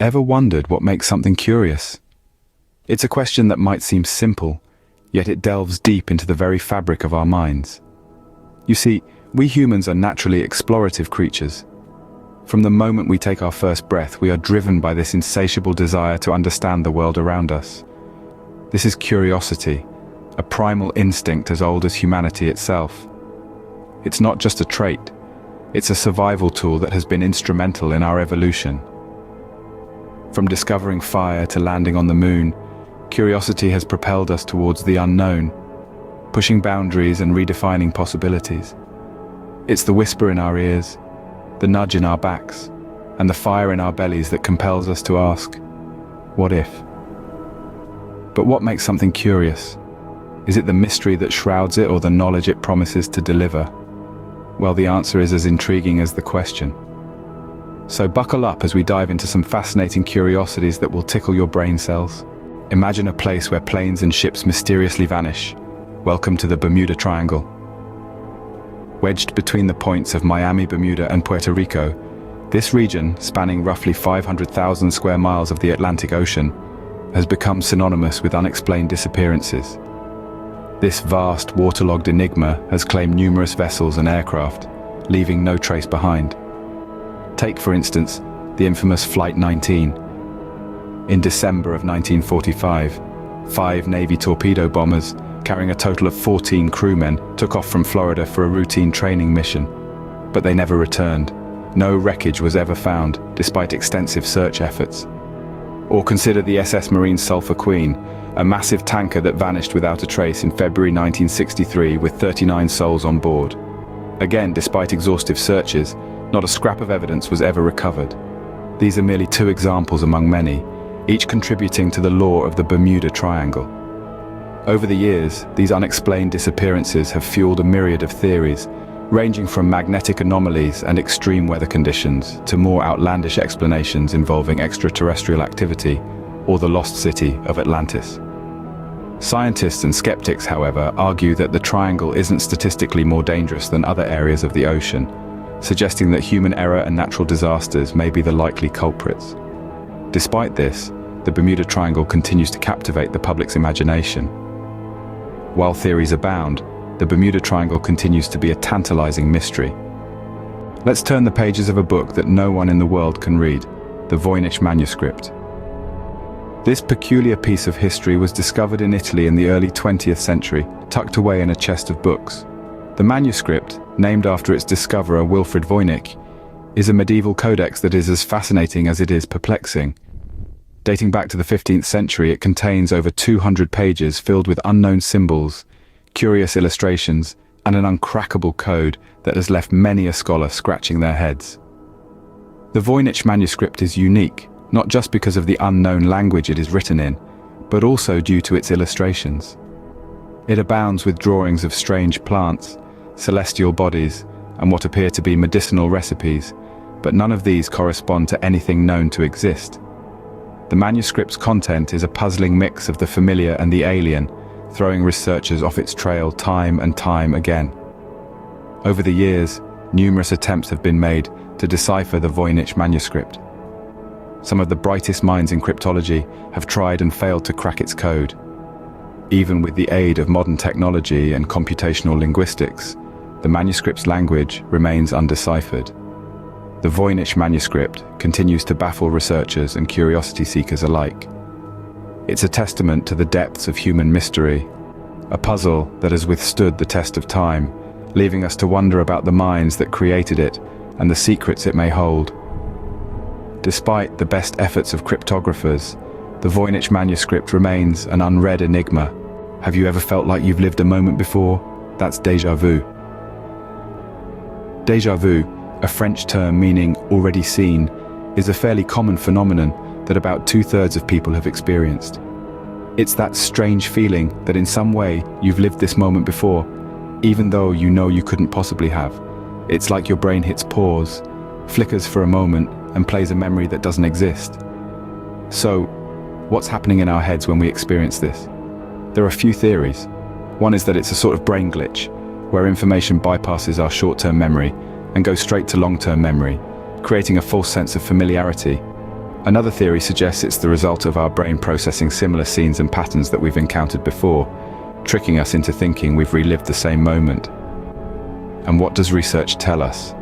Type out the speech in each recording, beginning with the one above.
Ever wondered what makes something curious? It's a question that might seem simple, yet it delves deep into the very fabric of our minds. You see, we humans are naturally explorative creatures. From the moment we take our first breath, we are driven by this insatiable desire to understand the world around us. This is curiosity, a primal instinct as old as humanity itself. It's not just a trait, it's a survival tool that has been instrumental in our evolution. From discovering fire to landing on the moon, curiosity has propelled us towards the unknown, pushing boundaries and redefining possibilities. It's the whisper in our ears, the nudge in our backs, and the fire in our bellies that compels us to ask, what if? But what makes something curious? Is it the mystery that shrouds it or the knowledge it promises to deliver? Well, the answer is as intriguing as the question. So buckle up as we dive into some fascinating curiosities that will tickle your brain cells. Imagine a place where planes and ships mysteriously vanish. Welcome to the Bermuda Triangle. Wedged between the points of Miami, Bermuda, and Puerto Rico, this region, spanning roughly 500,000 square miles of the Atlantic Ocean, has become synonymous with unexplained disappearances. This vast, waterlogged enigma has claimed numerous vessels and aircraft, leaving no trace behind. Take, for instance, the infamous Flight 19. In December of 1945, 5 Navy torpedo bombers, carrying a total of 14 crewmen, took off from Florida for a routine training mission. But they never returned. No wreckage was ever found, despite extensive search efforts. Or consider the SS Marine Sulphur Queen, a massive tanker that vanished without a trace in February 1963 with 39 souls on board. Again, despite exhaustive searches, not a scrap of evidence was ever recovered. These are merely 2 examples among many, each contributing to the lore of the Bermuda Triangle. Over the years, these unexplained disappearances have fueled a myriad of theories, ranging from magnetic anomalies and extreme weather conditions to more outlandish explanations involving extraterrestrial activity or the lost city of Atlantis. Scientists and skeptics, however, argue that the triangle isn't statistically more dangerous than other areas of the ocean, suggesting that human error and natural disasters may be the likely culprits. Despite this, the Bermuda Triangle continues to captivate the public's imagination. While theories abound, the Bermuda Triangle continues to be a tantalizing mystery. Let's turn the pages of a book that no one in the world can read, the Voynich Manuscript. This peculiar piece of history was discovered in Italy in the early 20th century, tucked away in a chest of books. The manuscript, named after its discoverer Wilfrid Voynich, is a medieval codex that is as fascinating as it is perplexing. Dating back to the 15th century, it contains over 200 pages filled with unknown symbols, curious illustrations, and an uncrackable code that has left many a scholar scratching their heads. The Voynich manuscript is unique, not just because of the unknown language it is written in, but also due to its illustrations. It abounds with drawings of strange plants, celestial bodies, and what appear to be medicinal recipes, but none of these correspond to anything known to exist. The manuscript's content is a puzzling mix of the familiar and the alien, throwing researchers off its trail time and time again. Over the years, numerous attempts have been made to decipher the Voynich manuscript. Some of the brightest minds in cryptology have tried and failed to crack its code. Even with the aid of modern technology and computational linguistics, the manuscript's language remains undeciphered. The Voynich manuscript continues to baffle researchers and curiosity seekers alike. It's a testament to the depths of human mystery, a puzzle that has withstood the test of time, leaving us to wonder about the minds that created it and the secrets it may hold. Despite the best efforts of cryptographers, the Voynich manuscript remains an unread enigma. Have you ever felt like you've lived a moment before? That's déjà vu. Déjà vu, a French term meaning already seen, is a fairly common phenomenon that about 2/3 of people have experienced. It's that strange feeling that in some way you've lived this moment before, even though you know you couldn't possibly have. It's like your brain hits pause, flickers for a moment, and plays a memory that doesn't exist. So, what's happening in our heads when we experience this? There are a few theories. One is that it's a sort of brain glitch, where information bypasses our short-term memory and goes straight to long-term memory, creating a false sense of familiarity. Another theory suggests it's the result of our brain processing similar scenes and patterns that we've encountered before, tricking us into thinking we've relived the same moment. And what does research tell us?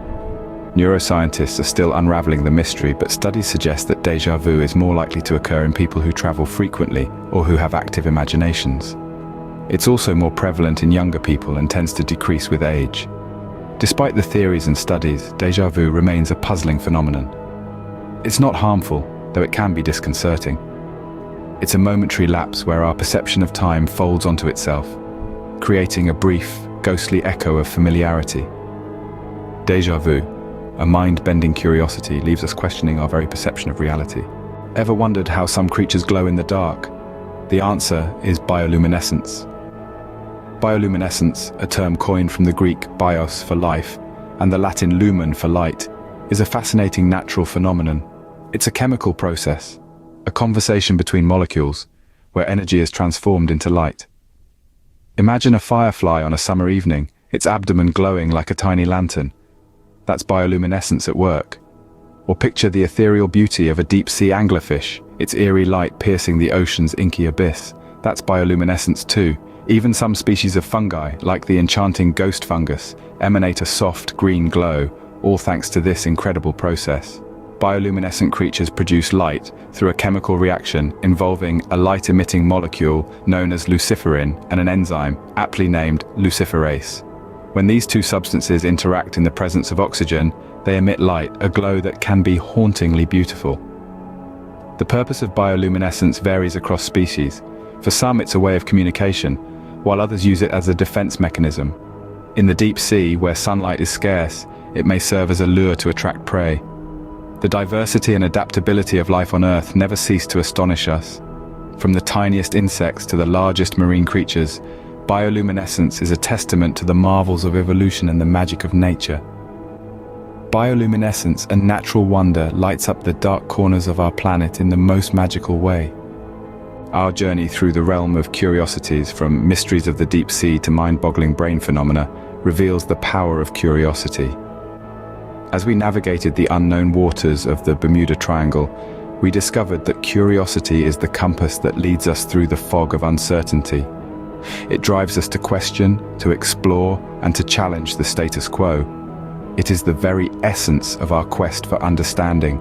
Neuroscientists are still unraveling the mystery, but studies suggest that déjà vu is more likely to occur in people who travel frequently or who have active imaginations. It's also more prevalent in younger people and tends to decrease with age. Despite the theories and studies, déjà vu remains a puzzling phenomenon. It's not harmful, though it can be disconcerting. It's a momentary lapse where our perception of time folds onto itself, creating a brief, ghostly echo of familiarity. Déjà vu, a mind-bending curiosity, leaves us questioning our very perception of reality. Ever wondered how some creatures glow in the dark? The answer is bioluminescence. Bioluminescence, a term coined from the Greek bios for life and the Latin lumen for light, is a fascinating natural phenomenon. It's a chemical process, a conversation between molecules, where energy is transformed into light. Imagine a firefly on a summer evening, its abdomen glowing like a tiny lantern. That's bioluminescence at work. Or picture the ethereal beauty of a deep-sea anglerfish, its eerie light piercing the ocean's inky abyss. That's bioluminescence too. Even some species of fungi, like the enchanting ghost fungus, emanate a soft green glow, all thanks to this incredible process. Bioluminescent creatures produce light through a chemical reaction involving a light-emitting molecule known as luciferin and an enzyme, aptly named luciferase. When these two substances interact in the presence of oxygen, they emit light, a glow that can be hauntingly beautiful. The purpose of bioluminescence varies across species. For some, it's a way of communication, while others use it as a defense mechanism. In the deep sea, where sunlight is scarce, it may serve as a lure to attract prey. The diversity and adaptability of life on Earth never cease to astonish us. From the tiniest insects to the largest marine creatures, bioluminescence is a testament to the marvels of evolution and the magic of nature. Bioluminescence, a natural wonder, lights up the dark corners of our planet in the most magical way. Our journey through the realm of curiosities, from mysteries of the deep sea to mind-boggling brain phenomena, reveals the power of curiosity. As we navigated the unknown waters of the Bermuda Triangle, we discovered that curiosity is the compass that leads us through the fog of uncertainty. It drives us to question, to explore, and to challenge the status quo. It is the very essence of our quest for understanding.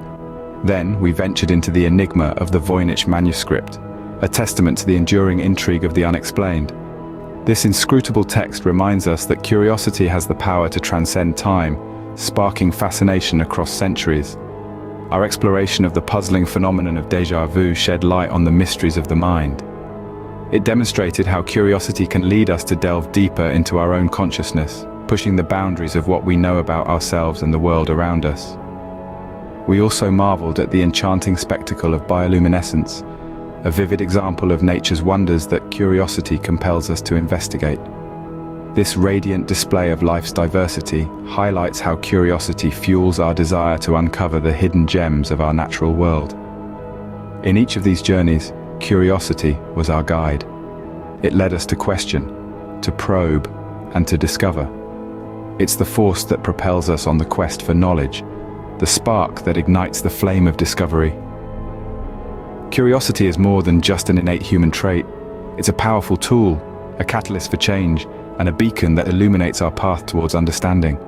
Then we ventured into the Enigma of the Voynich Manuscript, a testament to the enduring intrigue of the unexplained. This inscrutable text reminds us that curiosity has the power to transcend time, sparking fascination across centuries. Our exploration of the puzzling phenomenon of déjà vu shed light on the mysteries of the mind. It demonstrated how curiosity can lead us to delve deeper into our own consciousness, pushing the boundaries of what we know about ourselves and the world around us. We also marveled at the enchanting spectacle of bioluminescence, a vivid example of nature's wonders that curiosity compels us to investigate. This radiant display of life's diversity highlights how curiosity fuels our desire to uncover the hidden gems of our natural world. In each of these journeys, curiosity was our guide. It led us to question, to probe, and to discover. It's the force that propels us on the quest for knowledge, the spark that ignites the flame of discovery. Curiosity is more than just an innate human trait. It's a powerful tool, a catalyst for change, and a beacon that illuminates our path towards understanding.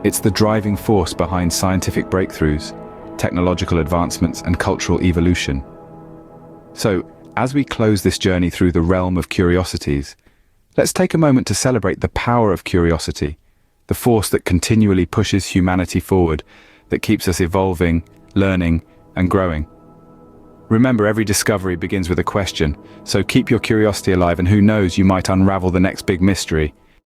It's the driving force behind scientific breakthroughs, technological advancements, and cultural evolution. So, as we close this journey through the realm of curiosities, let's take a moment to celebrate the power of curiosity, the force that continually pushes humanity forward, that keeps us evolving, learning, and growing. Remember, every discovery begins with a question, so keep your curiosity alive, and who knows, you might unravel the next big mystery.